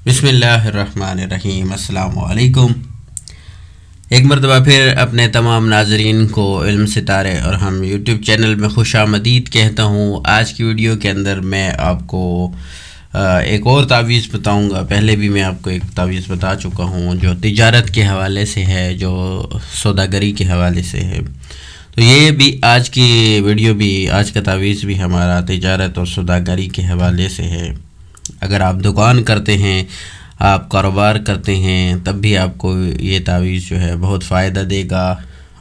بسم اللہ الرحمن الرحیم۔ السلام علیکم۔ ایک مرتبہ پھر اپنے تمام ناظرین کو علم ستارے اور ہم یوٹیوب چینل میں خوش آمدید کہتا ہوں۔ آج کی ویڈیو کے اندر میں آپ کو ایک اور تعویذ بتاؤں گا۔ پہلے بھی میں آپ کو ایک تعویذ بتا چکا ہوں جو تجارت کے حوالے سے ہے، جو سوداگری کے حوالے سے ہے۔ تو یہ بھی آج کی ویڈیو بھی، آج کا تعویذ بھی ہمارا تجارت اور سوداگری کے حوالے سے ہے۔ اگر آپ دکان کرتے ہیں، آپ کاروبار کرتے ہیں، تب بھی آپ کو یہ تعویذ جو ہے بہت فائدہ دے گا۔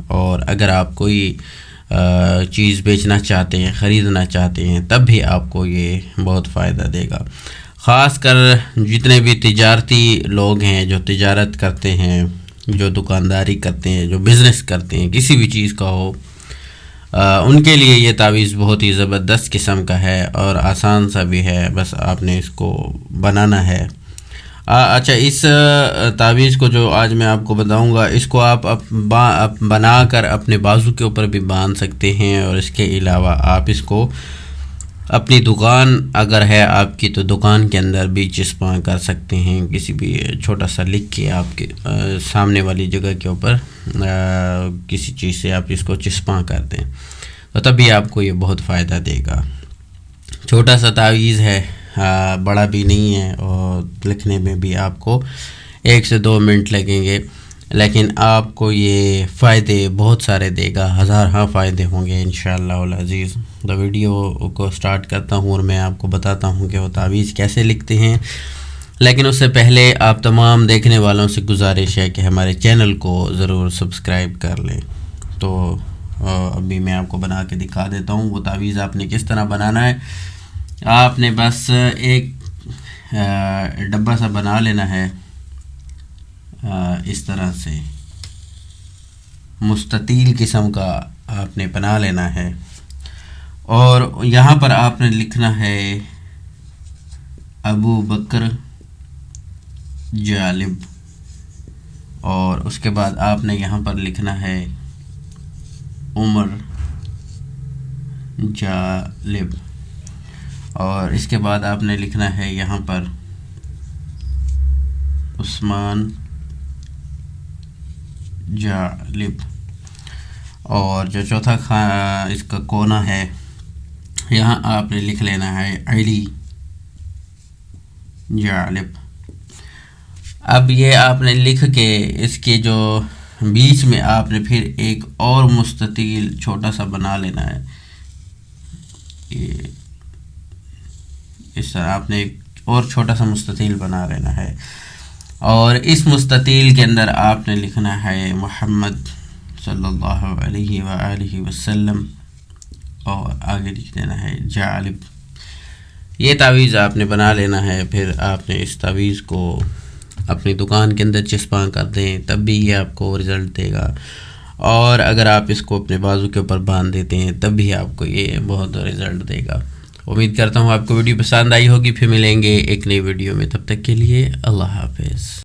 اور اگر آپ کوئی چیز بیچنا چاہتے ہیں، خریدنا چاہتے ہیں، تب بھی آپ کو یہ بہت فائدہ دے گا۔ خاص کر جتنے بھی تجارتی لوگ ہیں، جو تجارت کرتے ہیں، جو دکانداری کرتے ہیں، جو بزنس کرتے ہیں، کسی بھی چیز کا ہو، ان کے لیے یہ تعویذ بہت ہی زبردست قسم کا ہے اور آسان سا بھی ہے۔ بس آپ نے اس کو بنانا ہے۔ اچھا، اس تعویذ کو جو آج میں آپ کو بتاؤں گا، اس کو آپ بنا کر اپنے بازو کے اوپر بھی باندھ سکتے ہیں، اور اس کے علاوہ آپ اس کو اپنی دکان اگر ہے آپ کی، تو دکان کے اندر بھی چسپاں کر سکتے ہیں۔ کسی بھی چھوٹا سا لکھ کے آپ کے سامنے والی جگہ کے اوپر کسی چیز سے آپ اس کو چسپاں کر دیں، تو تبھی آپ کو یہ بہت فائدہ دے گا۔ چھوٹا سا تعویذ ہے، بڑا بھی نہیں ہے، اور لکھنے میں بھی آپ کو 1 سے 2 منٹ لگیں گے، لیکن آپ کو یہ فائدے بہت سارے دے گا، ہزارہا فائدے ہوں گے انشاءاللہ العزیز۔ تو ویڈیو کو سٹارٹ کرتا ہوں اور میں آپ کو بتاتا ہوں کہ وہ تعویذ کیسے لکھتے ہیں۔ لیکن اس سے پہلے آپ تمام دیکھنے والوں سے گزارش ہے کہ ہمارے چینل کو ضرور سبسکرائب کر لیں۔ تو ابھی میں آپ کو بنا کے دکھا دیتا ہوں وہ تعویذ آپ نے کس طرح بنانا ہے۔ آپ نے بس ایک ڈبہ سا بنا لینا ہے، اس طرح سے مستطیل قسم کا آپ نے بنا لینا ہے، اور یہاں پر آپ نے لکھنا ہے ابو بکر جالب، اور اس کے بعد آپ نے یہاں پر لکھنا ہے عمر جالب، اور اس کے بعد آپ نے لکھنا ہے یہاں پر عثمان جالب، اور جو چوتھا اس کا کونا ہے، یہاں آپ نے لکھ لینا ہے علی جالب۔ اب یہ آپ نے لکھ کے اس کے جو بیچ میں آپ نے پھر ایک اور مستطیل چھوٹا سا بنا لینا ہے۔ اس طرح آپ نے ایک اور چھوٹا سا مستطیل بنا لینا ہے، اور اس مستطیل کے اندر آپ نے لکھنا ہے محمد صلی اللہ علیہ وآلہ وسلم، اور آگے لکھ دینا ہے جالب۔ یہ تعویذ آپ نے بنا لینا ہے، پھر آپ نے اس تعویذ کو اپنی دکان کے اندر چسپاں کر دیں، تب بھی یہ آپ کو رزلٹ دے گا، اور اگر آپ اس کو اپنے بازو کے اوپر باندھ دیتے ہیں تب بھی آپ کو یہ بہت رزلٹ دے گا۔ امید کرتا ہوں آپ کو ویڈیو پسند آئی ہوگی۔ پھر ملیں گے ایک نئی ویڈیو میں، تب تک کے لیے اللہ حافظ۔